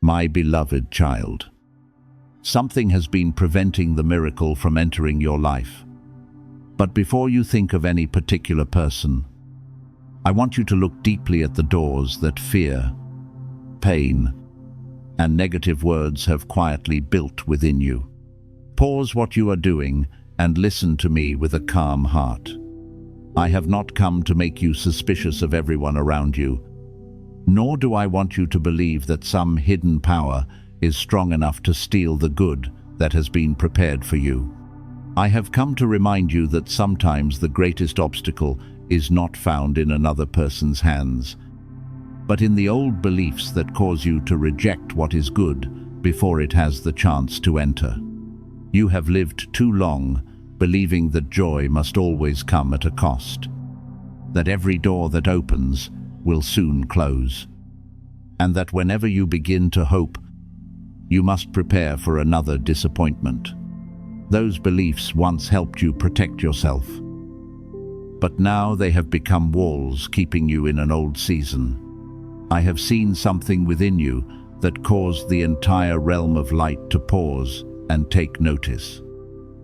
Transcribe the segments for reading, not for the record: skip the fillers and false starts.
My beloved child, something has been preventing the miracle from entering your life. But before you think of any particular person, I want you to look deeply at the doors that fear, pain, and negative words have quietly built within you. Pause what you are doing and listen to me with a calm heart. I have not come to make you suspicious of everyone around you, nor do I want you to believe that some hidden power is strong enough to steal the good that has been prepared for you. I have come to remind you that sometimes the greatest obstacle is not found in another person's hands, but in the old beliefs that cause you to reject what is good before it has the chance to enter. You have lived too long believing that joy must always come at a cost, that every door that opens will soon close, and that whenever you begin to hope, you must prepare for another disappointment. Those beliefs once helped you protect yourself, but now they have become walls keeping you in an old season. I have seen something within you that caused the entire realm of light to pause and take notice.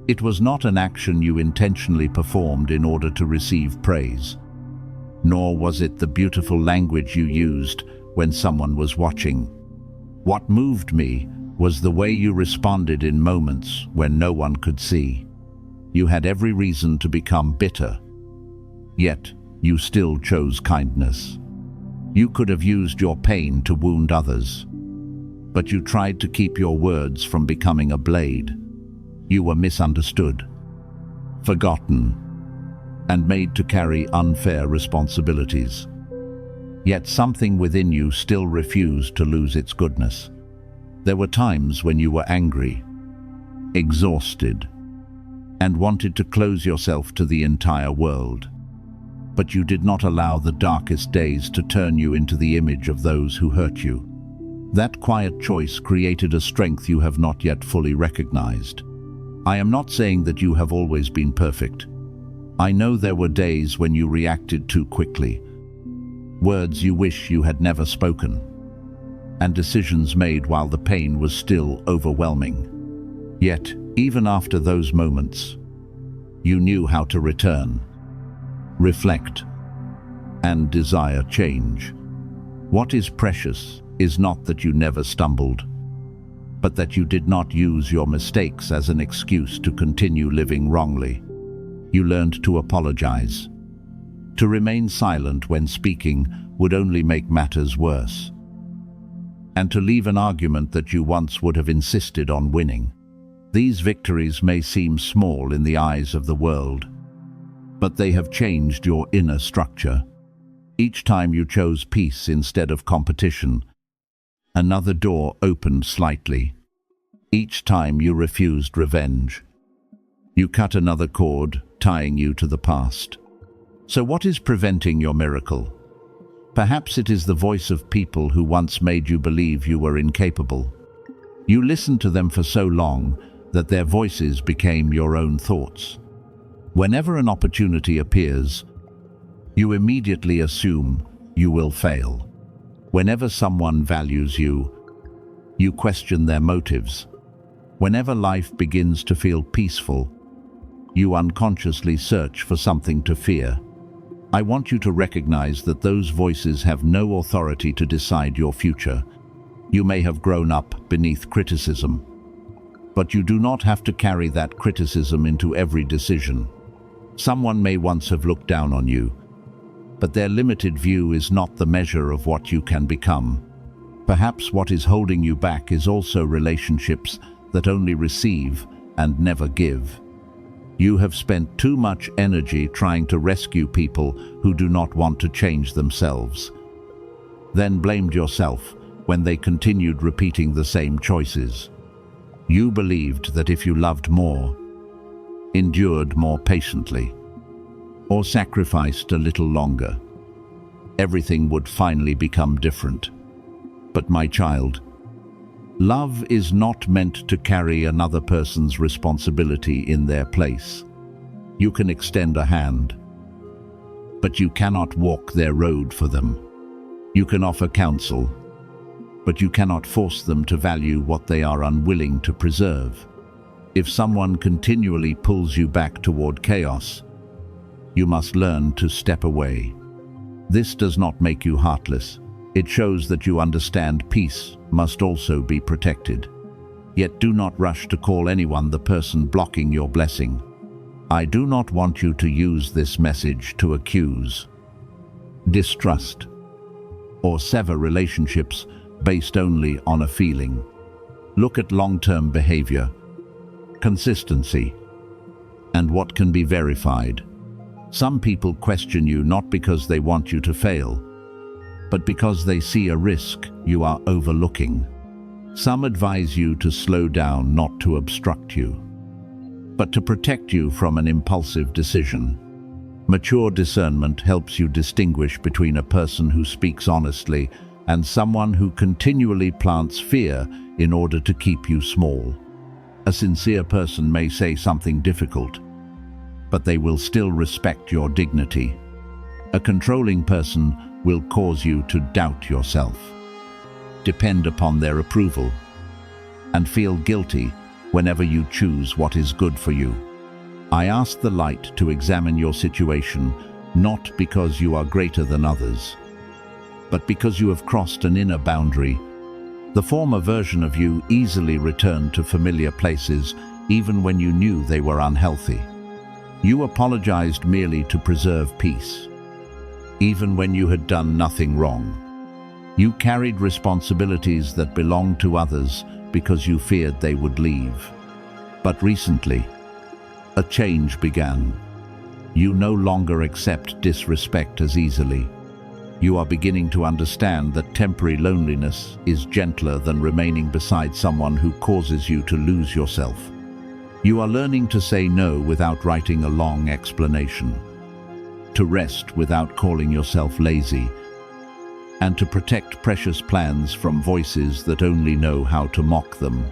It was not an action you intentionally performed in order to receive praise, nor was it the beautiful language you used when someone was watching. What moved me was the way you responded in moments when no one could see. You had every reason to become bitter, yet you still chose kindness. You could have used your pain to wound others, but you tried to keep your words from becoming a blade. You were misunderstood, forgotten, and made to carry unfair responsibilities. Yet something within you still refused to lose its goodness. There were times when you were angry, exhausted, and wanted to close yourself to the entire world. But you did not allow the darkest days to turn you into the image of those who hurt you. That quiet choice created a strength you have not yet fully recognized. I am not saying that you have always been perfect. I know there were days when you reacted too quickly, words you wish you had never spoken, and decisions made while the pain was still overwhelming. Yet, even after those moments, you knew how to return, reflect, and desire change. What is precious is not that you never stumbled, but that you did not use your mistakes as an excuse to continue living wrongly. You learned to apologize. To remain silent when speaking would only make matters worse, and to leave an argument that you once would have insisted on winning. These victories may seem small in the eyes of the world, but they have changed your inner structure. Each time you chose peace instead of competition, another door opened slightly. Each time you refused revenge, you cut another cord, tying you to the past. So what is preventing your miracle? Perhaps it is the voice of people who once made you believe you were incapable. You listened to them for so long that their voices became your own thoughts. Whenever an opportunity appears, you immediately assume you will fail. Whenever someone values you, you question their motives. Whenever life begins to feel peaceful, you unconsciously search for something to fear. I want you to recognize that those voices have no authority to decide your future. You may have grown up beneath criticism, but you do not have to carry that criticism into every decision. Someone may once have looked down on you, but their limited view is not the measure of what you can become. Perhaps what is holding you back is also relationships that only receive and never give. You have spent too much energy trying to rescue people who do not want to change themselves, then blamed yourself when they continued repeating the same choices. You believed that if you loved more, endured more patiently, or sacrificed a little longer, everything would finally become different. But my child, love is not meant to carry another person's responsibility in their place. You can extend a hand, but you cannot walk their road for them. You can offer counsel, but you cannot force them to value what they are unwilling to preserve. If someone continually pulls you back toward chaos, you must learn to step away. This does not make you heartless. It shows that you understand peace must also be protected. Yet do not rush to call anyone the person blocking your blessing. I do not want you to use this message to accuse, distrust, or sever relationships based only on a feeling. Look at long-term behavior, consistency, and what can be verified. Some people question you not because they want you to fail, but because they see a risk you are overlooking. Some advise you to slow down, not to obstruct you, but to protect you from an impulsive decision. Mature discernment helps you distinguish between a person who speaks honestly and someone who continually plants fear in order to keep you small. A sincere person may say something difficult, but they will still respect your dignity. A controlling person will cause you to doubt yourself, depend upon their approval, and feel guilty whenever you choose what is good for you. I ask the light to examine your situation, not because you are greater than others, but because you have crossed an inner boundary. The former version of you easily returned to familiar places, even when you knew they were unhealthy. You apologized merely to preserve peace, even when you had done nothing wrong. You carried responsibilities that belonged to others because you feared they would leave. But recently, a change began. You no longer accept disrespect as easily. You are beginning to understand that temporary loneliness is gentler than remaining beside someone who causes you to lose yourself. You are learning to say no without writing a long explanation, to rest without calling yourself lazy, and to protect precious plans from voices that only know how to mock them.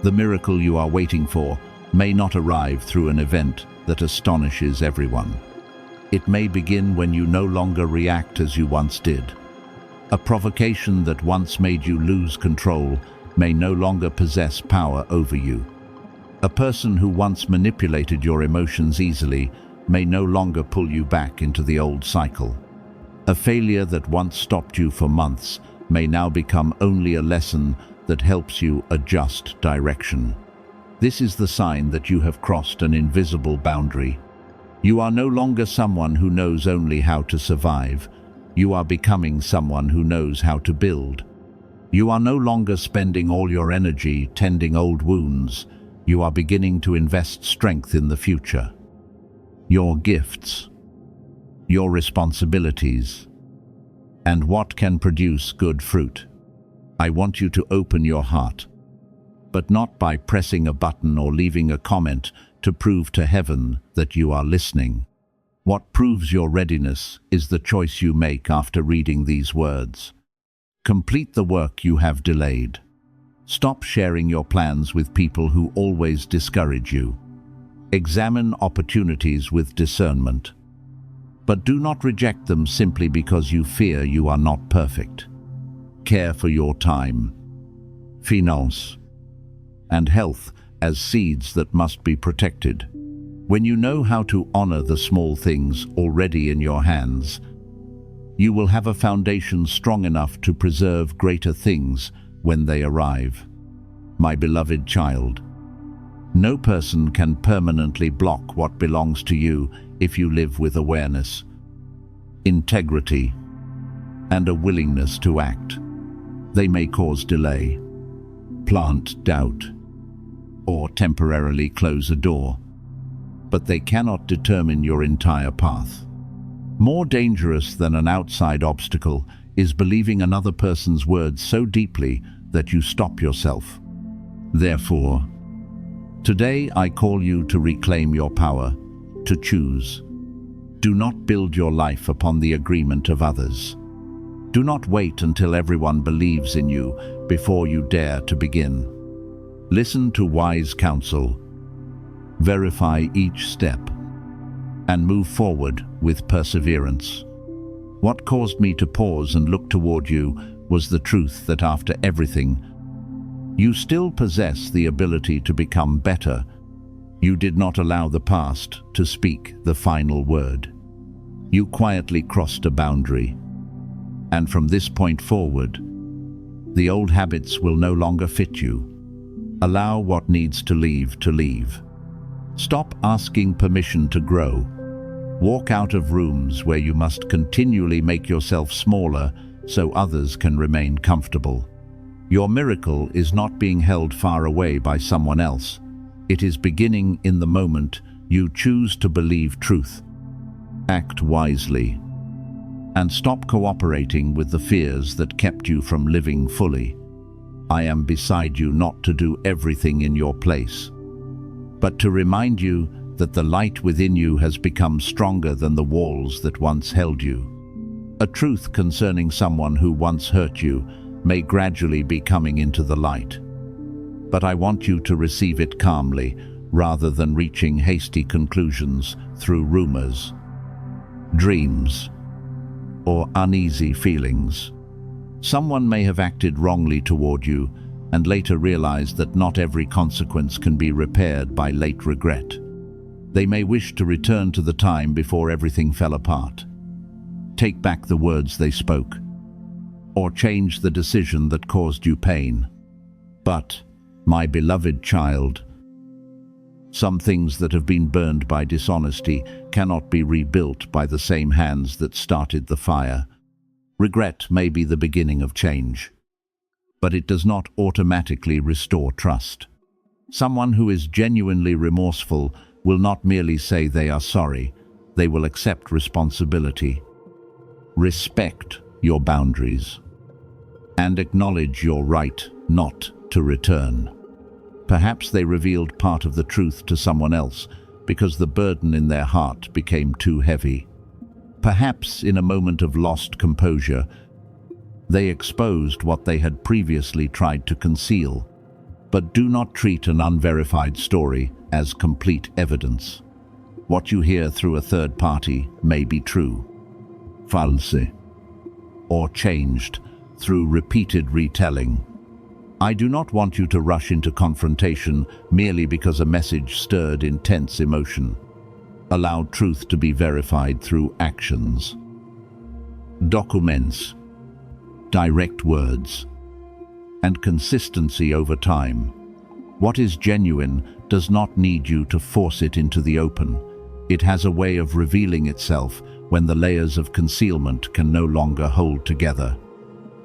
The miracle you are waiting for may not arrive through an event that astonishes everyone. It may begin when you no longer react as you once did. A provocation that once made you lose control may no longer possess power over you. A person who once manipulated your emotions easily may no longer pull you back into the old cycle. A failure that once stopped you for months may now become only a lesson that helps you adjust direction. This is the sign that you have crossed an invisible boundary. You are no longer someone who knows only how to survive. You are becoming someone who knows how to build. You are no longer spending all your energy tending old wounds. You are beginning to invest strength in the future. Your gifts, your responsibilities, and what can produce good fruit. I want you to open your heart, but not by pressing a button or leaving a comment to prove to heaven that you are listening. What proves your readiness is the choice you make after reading these words. Complete the work you have delayed. Stop sharing your plans with people who always discourage you. Examine opportunities with discernment, but do not reject them simply because you fear you are not perfect. Care for your time, finance, and health as seeds that must be protected. When you know how to honor the small things already in your hands, you will have a foundation strong enough to preserve greater things when they arrive. My beloved child, no person can permanently block what belongs to you if you live with awareness, integrity, and a willingness to act. They may cause delay, plant doubt, or temporarily close a door, but they cannot determine your entire path. More dangerous than an outside obstacle is believing another person's words so deeply that you stop yourself. Therefore, today I call you to reclaim your power, to choose. Do not build your life upon the agreement of others. Do not wait until everyone believes in you before you dare to begin. Listen to wise counsel, verify each step, and move forward with perseverance. What caused me to pause and look toward you was the truth that after everything, you still possess the ability to become better. You did not allow the past to speak the final word. You quietly crossed a boundary. And from this point forward, the old habits will no longer fit you. Allow what needs to leave to leave. Stop asking permission to grow. Walk out of rooms where you must continually make yourself smaller so others can remain comfortable. Your miracle is not being held far away by someone else. It is beginning in the moment you choose to believe truth. Act wisely, and stop cooperating with the fears that kept you from living fully. I am beside you not to do everything in your place, but to remind you that the light within you has become stronger than the walls that once held you. A truth concerning someone who once hurt you may gradually be coming into the light. But I want you to receive it calmly, rather than reaching hasty conclusions through rumors, dreams, or uneasy feelings. Someone may have acted wrongly toward you and later realized that not every consequence can be repaired by late regret. They may wish to return to the time before everything fell apart. Take back the words they spoke, or change the decision that caused you pain. But, my beloved child, some things that have been burned by dishonesty cannot be rebuilt by the same hands that started the fire. Regret may be the beginning of change, but it does not automatically restore trust. Someone who is genuinely remorseful will not merely say they are sorry, they will accept responsibility. Respect your boundaries and acknowledge your right not to return. Perhaps they revealed part of the truth to someone else because the burden in their heart became too heavy. Perhaps in a moment of lost composure, they exposed what they had previously tried to conceal. But do not treat an unverified story as complete evidence. What you hear through a third party may be true, false, or changed through repeated retelling. I do not want you to rush into confrontation merely because a message stirred intense emotion. Allow truth to be verified through actions. Documents, direct words, and consistency over time. What is genuine does not need you to force it into the open. It has a way of revealing itself when the layers of concealment can no longer hold together.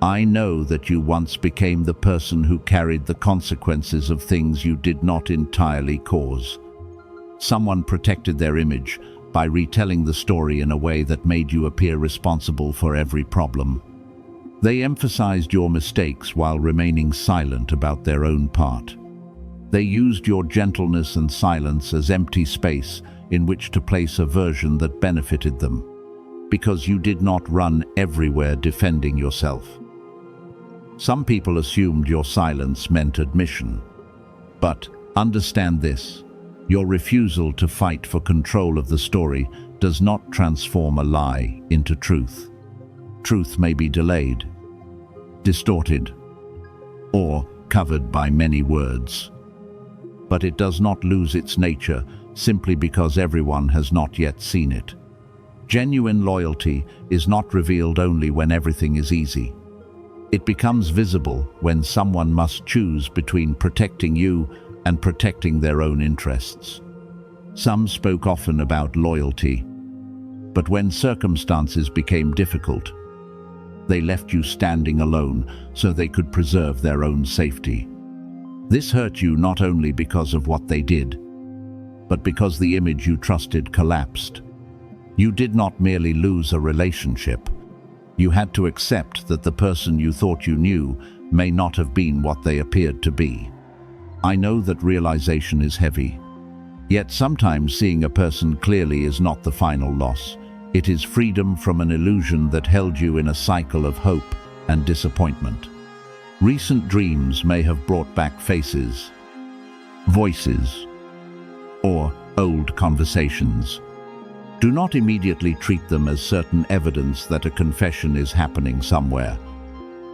I know that you once became the person who carried the consequences of things you did not entirely cause. Someone protected their image by retelling the story in a way that made you appear responsible for every problem. They emphasized your mistakes while remaining silent about their own part. They used your gentleness and silence as empty space in which to place a version that benefited them, because you did not run everywhere defending yourself. Some people assumed your silence meant admission. But understand this: your refusal to fight for control of the story does not transform a lie into truth. Truth may be delayed, distorted, or covered by many words, but it does not lose its nature simply because everyone has not yet seen it. Genuine loyalty is not revealed only when everything is easy. It becomes visible when someone must choose between protecting you and protecting their own interests. Some spoke often about loyalty, but when circumstances became difficult, they left you standing alone so they could preserve their own safety. This hurt you not only because of what they did, but because the image you trusted collapsed. You did not merely lose a relationship. You had to accept that the person you thought you knew may not have been what they appeared to be. I know that realization is heavy. Yet sometimes seeing a person clearly is not the final loss. It is freedom from an illusion that held you in a cycle of hope and disappointment. Recent dreams may have brought back faces, voices, or old conversations. Do not immediately treat them as certain evidence that a confession is happening somewhere.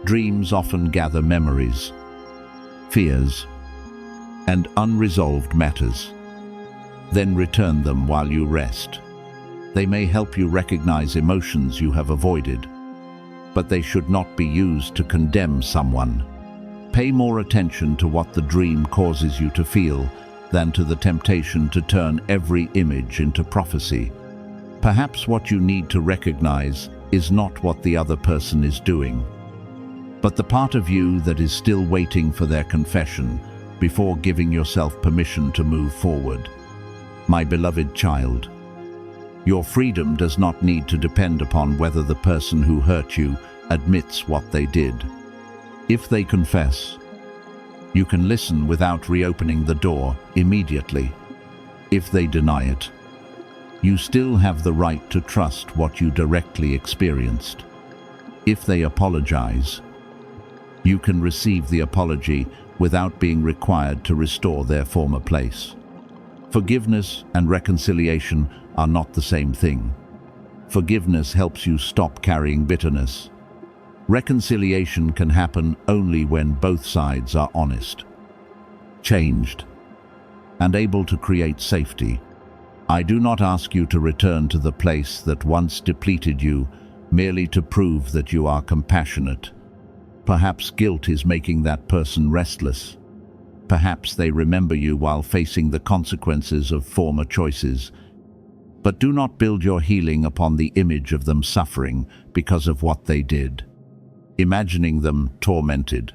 Dreams often gather memories, fears, and unresolved matters. Then return them while you rest. They may help you recognize emotions you have avoided, but they should not be used to condemn someone. Pay more attention to what the dream causes you to feel than to the temptation to turn every image into prophecy. Perhaps what you need to recognize is not what the other person is doing, but the part of you that is still waiting for their confession before giving yourself permission to move forward. My beloved child, your freedom does not need to depend upon whether the person who hurt you admits what they did. If they confess, you can listen without reopening the door immediately. If they deny it, you still have the right to trust what you directly experienced. If they apologize, you can receive the apology without being required to restore their former place. Forgiveness and reconciliation are not the same thing. Forgiveness helps you stop carrying bitterness. Reconciliation can happen only when both sides are honest, changed, and able to create safety. I do not ask you to return to the place that once depleted you merely to prove that you are compassionate. Perhaps guilt is making that person restless. Perhaps they remember you while facing the consequences of former choices. But do not build your healing upon the image of them suffering because of what they did. Imagining them tormented,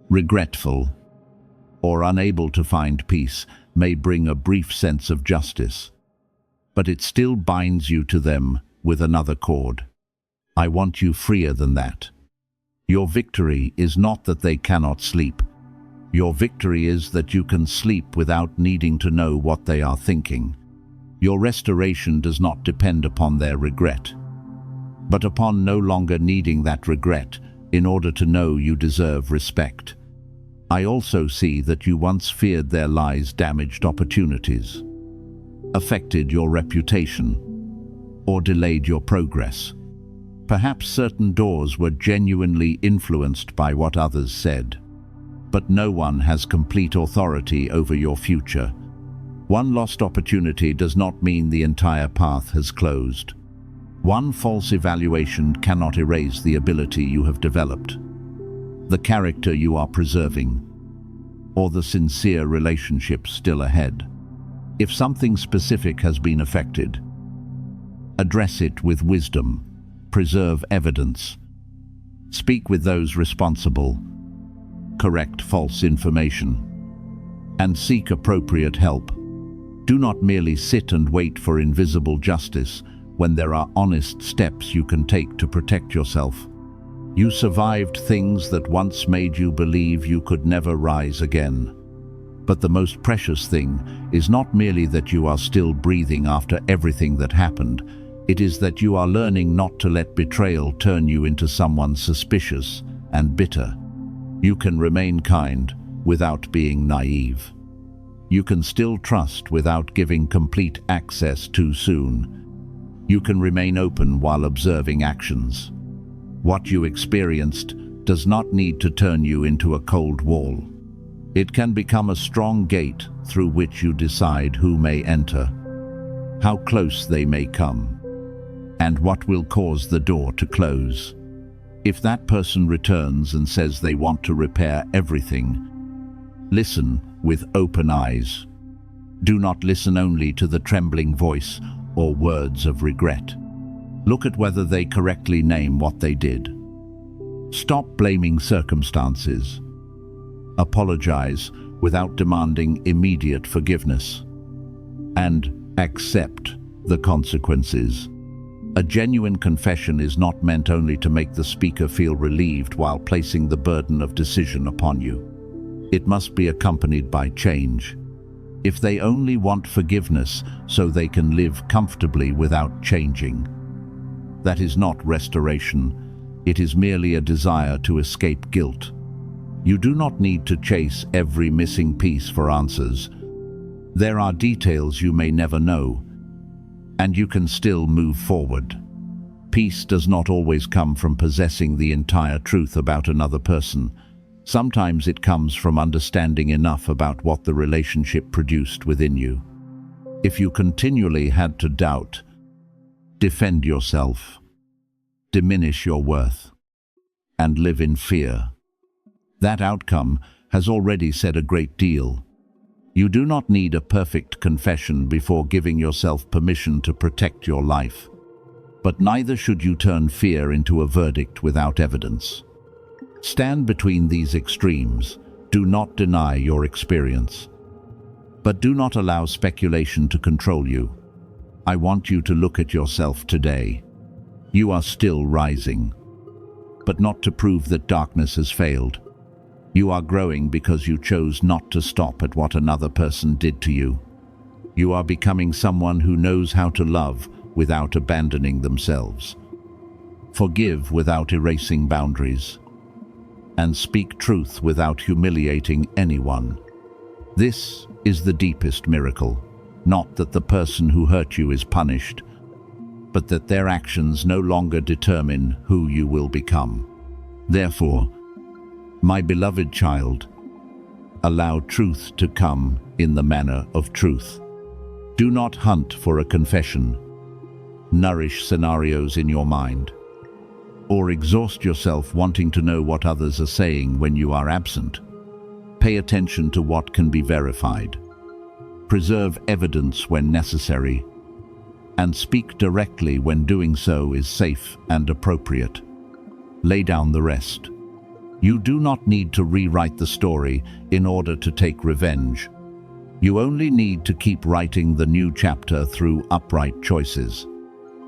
regretful, or unable to find peace may bring a brief sense of justice, but it still binds you to them with another cord. I want you freer than that. Your victory is not that they cannot sleep. Your victory is that you can sleep without needing to know what they are thinking. Your restoration does not depend upon their regret, but upon no longer needing that regret in order to know you deserve respect. I also see that you once feared their lies damaged opportunities, affected your reputation, or delayed your progress. Perhaps certain doors were genuinely influenced by what others said, but no one has complete authority over your future. One lost opportunity does not mean the entire path has closed. One false evaluation cannot erase the ability you have developed, the character you are preserving, or the sincere relationship still ahead. If something specific has been affected, address it with wisdom, preserve evidence, speak with those responsible, correct false information, and seek appropriate help. Do not merely sit and wait for invisible justice when there are honest steps you can take to protect yourself. You survived things that once made you believe you could never rise again. But the most precious thing is not merely that you are still breathing after everything that happened. It is that you are learning not to let betrayal turn you into someone suspicious and bitter. You can remain kind without being naive. You can still trust without giving complete access too soon. You can remain open while observing actions. What you experienced does not need to turn you into a cold wall. It can become a strong gate through which you decide who may enter, how close they may come, and what will cause the door to close. If that person returns and says they want to repair everything, listen with open eyes. Do not listen only to the trembling voice or words of regret. Look at whether they correctly name what they did. Stop blaming circumstances. Apologize without demanding immediate forgiveness. And accept the consequences. A genuine confession is not meant only to make the speaker feel relieved while placing the burden of decision upon you. It must be accompanied by change. If they only want forgiveness so they can live comfortably without changing, that is not restoration. It is merely a desire to escape guilt. You do not need to chase every missing piece for answers. There are details you may never know, and you can still move forward. Peace does not always come from possessing the entire truth about another person. Sometimes it comes from understanding enough about what the relationship produced within you. If you continually had to doubt, defend yourself, diminish your worth, and live in fear, that outcome has already said a great deal. You do not need a perfect confession before giving yourself permission to protect your life. But neither should you turn fear into a verdict without evidence. Stand between these extremes. Do not deny your experience. But do not allow speculation to control you. I want you to look at yourself today. You are still rising, but not to prove that darkness has failed. You are growing because you chose not to stop at what another person did to you. You are becoming someone who knows how to love without abandoning themselves, forgive without erasing boundaries, and speak truth without humiliating anyone. This is the deepest miracle, not that the person who hurt you is punished, but that their actions no longer determine who you will become. Therefore, my beloved child, allow truth to come in the manner of truth. Do not hunt for a confession, nourish scenarios in your mind, or exhaust yourself wanting to know what others are saying when you are absent. Pay attention to what can be verified. Preserve evidence when necessary, and speak directly when doing so is safe and appropriate. Lay down the rest. You do not need to rewrite the story in order to take revenge. You only need to keep writing the new chapter through upright choices.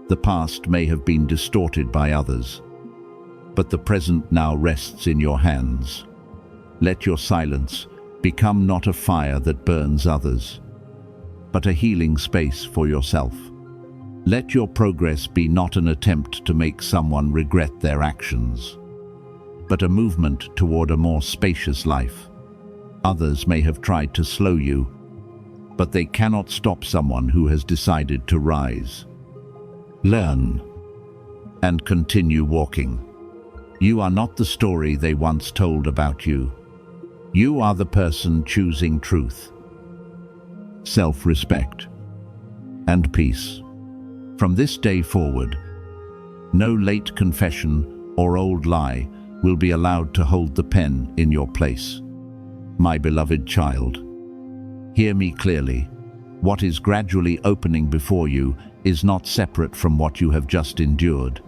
The past may have been distorted by others, but the present now rests in your hands. Let your silence become not a fire that burns others, but a healing space for yourself. Let your progress be not an attempt to make someone regret their actions, but a movement toward a more spacious life. Others may have tried to slow you, but they cannot stop someone who has decided to rise. Learn and continue walking. You are not the story they once told about you. You are the person choosing truth, self-respect, and peace. From this day forward, no late confession or old lie will be allowed to hold the pen in your place. My beloved child, hear me clearly. What is gradually opening before you is not separate from what you have just endured,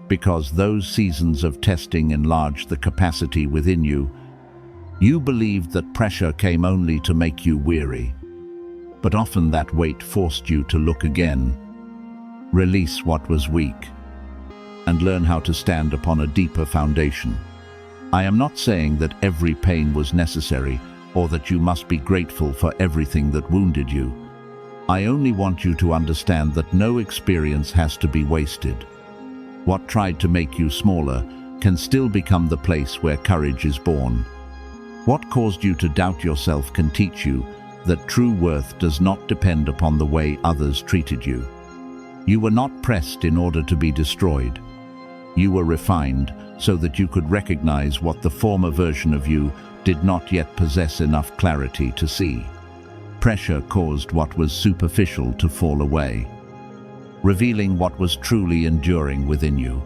because those seasons of testing enlarged the capacity within you. You believed that pressure came only to make you weary, but often that weight forced you to look again, release what was weak, and learn how to stand upon a deeper foundation. I am not saying that every pain was necessary or that you must be grateful for everything that wounded you. I only want you to understand that no experience has to be wasted. What tried to make you smaller can still become the place where courage is born. What caused you to doubt yourself can teach you that true worth does not depend upon the way others treated you. You were not pressed in order to be destroyed. You were refined so that you could recognize what the former version of you did not yet possess enough clarity to see. Pressure caused what was superficial to fall away, revealing what was truly enduring within you.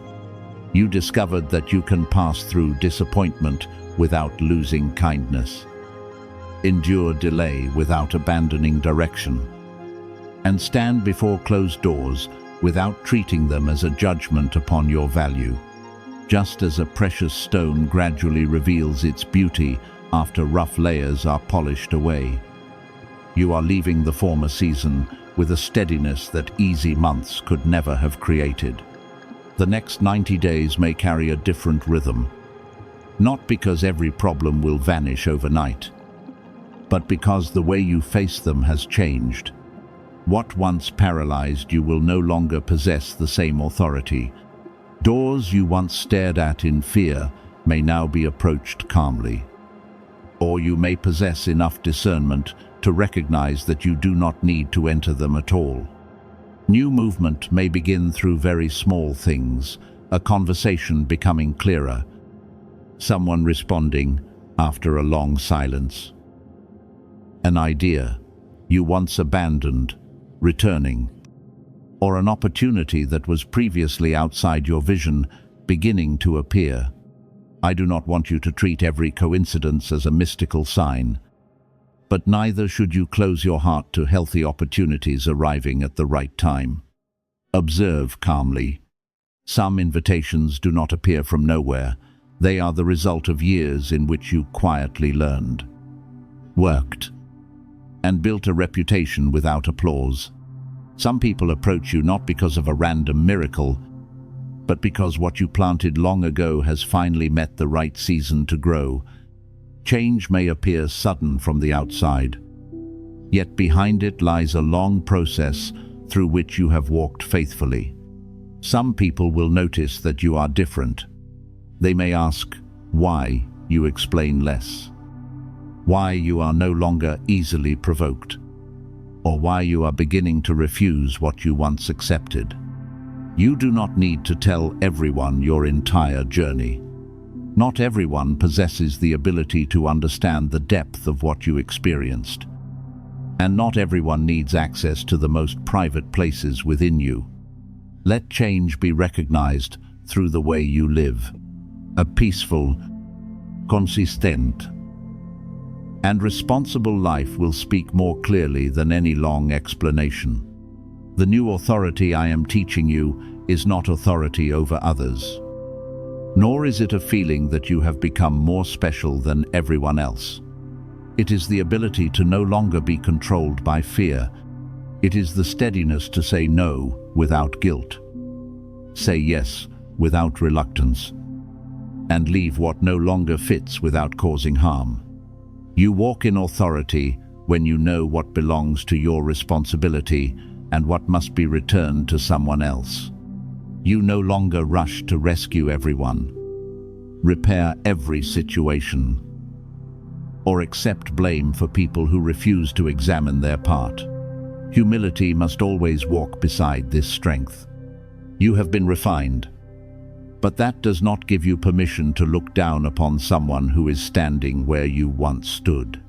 You discovered that you can pass through disappointment without losing kindness, endure delay without abandoning direction, and stand before closed doors without treating them as a judgment upon your value. Just as a precious stone gradually reveals its beauty after rough layers are polished away, you are leaving the former season with a steadiness that easy months could never have created. The next 90 days may carry a different rhythm, not because every problem will vanish overnight, but because the way you face them has changed. What once paralyzed you will no longer possess the same authority. Doors you once stared at in fear may now be approached calmly. Or you may possess enough discernment to recognize that you do not need to enter them at all. New movement may begin through very small things, a conversation becoming clearer, someone responding after a long silence, an idea you once abandoned returning, or an opportunity that was previously outside your vision beginning to appear. I do not want you to treat every coincidence as a mystical sign, but neither should you close your heart to healthy opportunities arriving at the right time. Observe calmly. Some invitations do not appear from nowhere. They are the result of years in which you quietly learned, worked, and built a reputation without applause. Some people approach you not because of a random miracle, but because what you planted long ago has finally met the right season to grow. Change may appear sudden from the outside, yet behind it lies a long process through which you have walked faithfully. Some people will notice that you are different. They may ask why you explain less, why you are no longer easily provoked, or why you are beginning to refuse what you once accepted. You do not need to tell everyone your entire journey. Not everyone possesses the ability to understand the depth of what you experienced, and not everyone needs access to the most private places within you. Let change be recognized through the way you live. A peaceful, consistent, and responsible life will speak more clearly than any long explanation. The new authority I am teaching you is not authority over others, nor is it a feeling that you have become more special than everyone else. It is the ability to no longer be controlled by fear. It is the steadiness to say no without guilt, say yes without reluctance, and leave what no longer fits without causing harm. You walk in authority when you know what belongs to your responsibility and what must be returned to someone else. You no longer rush to rescue everyone, repair every situation, or accept blame for people who refuse to examine their part. Humility must always walk beside this strength. You have been refined, but that does not give you permission to look down upon someone who is standing where you once stood.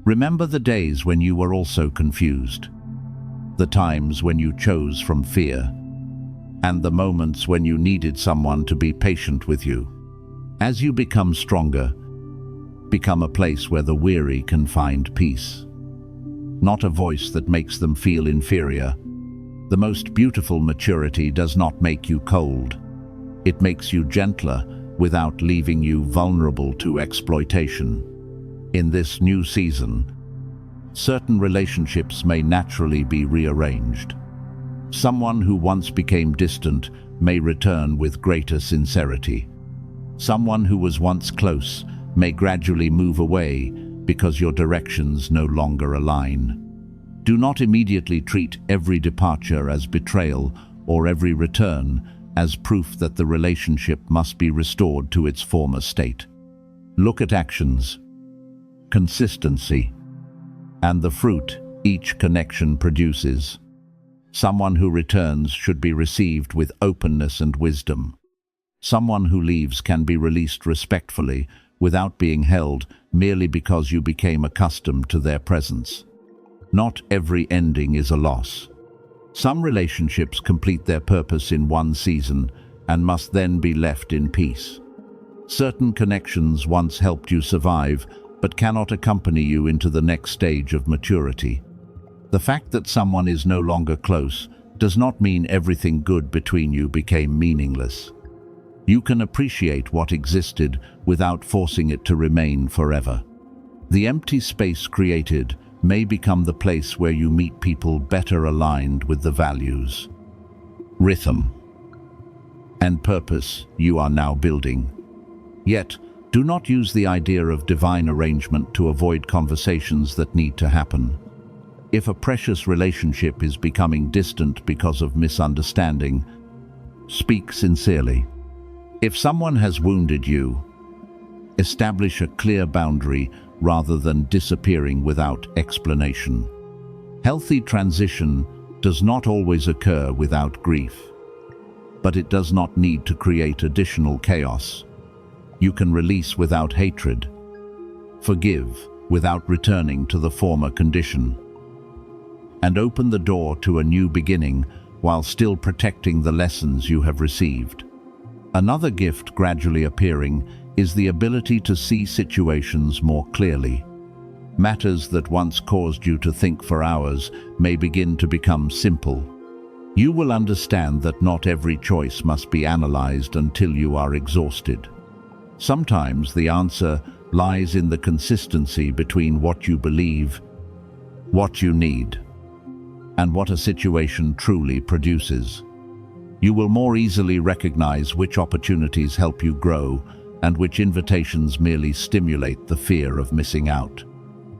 Remember the days when you were also confused, the times when you chose from fear, and the moments when you needed someone to be patient with you. As you become stronger, become a place where the weary can find peace, not a voice that makes them feel inferior. The most beautiful maturity does not make you cold. It makes you gentler without leaving you vulnerable to exploitation. In this new season, certain relationships may naturally be rearranged. Someone who once became distant may return with greater sincerity. Someone who was once close may gradually move away because your directions no longer align. Do not immediately treat every departure as betrayal or every return as proof that the relationship must be restored to its former state. Look at actions, consistency, and the fruit each connection produces. Someone who returns should be received with openness and wisdom. Someone who leaves can be released respectfully without being held merely because you became accustomed to their presence. Not every ending is a loss. Some relationships complete their purpose in one season and must then be left in peace. Certain connections once helped you survive but cannot accompany you into the next stage of maturity. The fact that someone is no longer close does not mean everything good between you became meaningless. You can appreciate what existed without forcing it to remain forever. The empty space created may become the place where you meet people better aligned with the values, rhythm, and purpose you are now building. Yet, do not use the idea of divine arrangement to avoid conversations that need to happen. If a precious relationship is becoming distant because of misunderstanding, speak sincerely. If someone has wounded you, establish a clear boundary rather than disappearing without explanation. Healthy transition does not always occur without grief. But it does not need to create additional chaos. You can release without hatred, forgive without returning to the former condition, and open the door to a new beginning while still protecting the lessons you have received. Another gift gradually appearing is the ability to see situations more clearly. Matters that once caused you to think for hours may begin to become simple. You will understand that not every choice must be analyzed until you are exhausted. Sometimes the answer lies in the consistency between what you believe, what you need, and what a situation truly produces. You will more easily recognize which opportunities help you grow and which invitations merely stimulate the fear of missing out.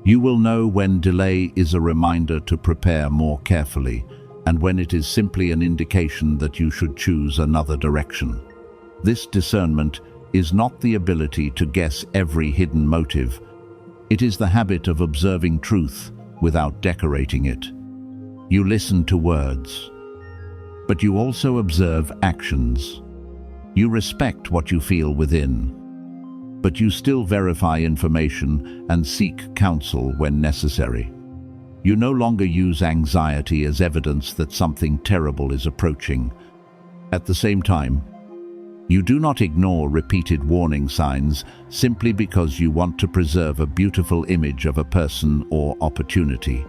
You will know when delay is a reminder to prepare more carefully, and when it is simply an indication that you should choose another direction. This discernment is not the ability to guess every hidden motive. It is the habit of observing truth without decorating it. You listen to words, but you also observe actions. You respect what you feel within, but you still verify information and seek counsel when necessary. You no longer use anxiety as evidence that something terrible is approaching. At the same time, you do not ignore repeated warning signs simply because you want to preserve a beautiful image of a person or opportunity.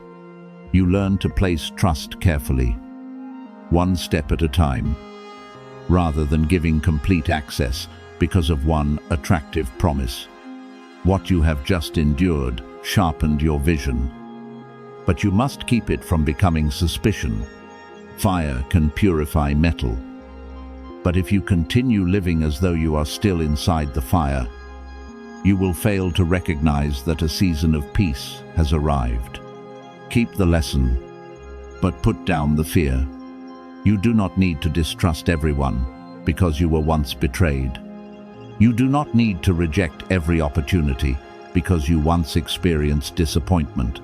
You learn to place trust carefully, one step at a time, rather than giving complete access because of one attractive promise. What you have just endured sharpened your vision, but you must keep it from becoming suspicion. Fire can purify metal, but if you continue living as though you are still inside the fire, you will fail to recognize that a season of peace has arrived. Keep the lesson, but put down the fear. You do not need to distrust everyone because you were once betrayed. You do not need to reject every opportunity because you once experienced disappointment.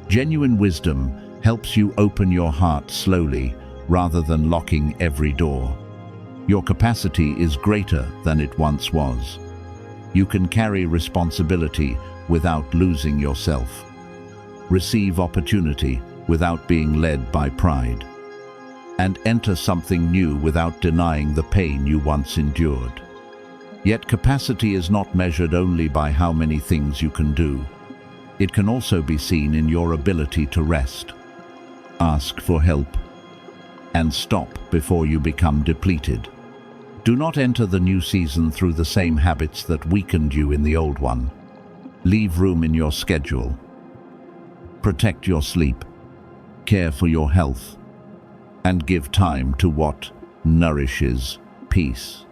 Genuine wisdom helps you open your heart slowly rather than locking every door. Your capacity is greater than it once was. You can carry responsibility without losing yourself. Receive opportunity without being led by pride. And enter something new without denying the pain you once endured. Yet capacity is not measured only by how many things you can do. It can also be seen in your ability to rest, ask for help, and stop before you become depleted. Do not enter the new season through the same habits that weakened you in the old one. Leave room in your schedule. Protect your sleep, care for your health, and give time to what nourishes peace.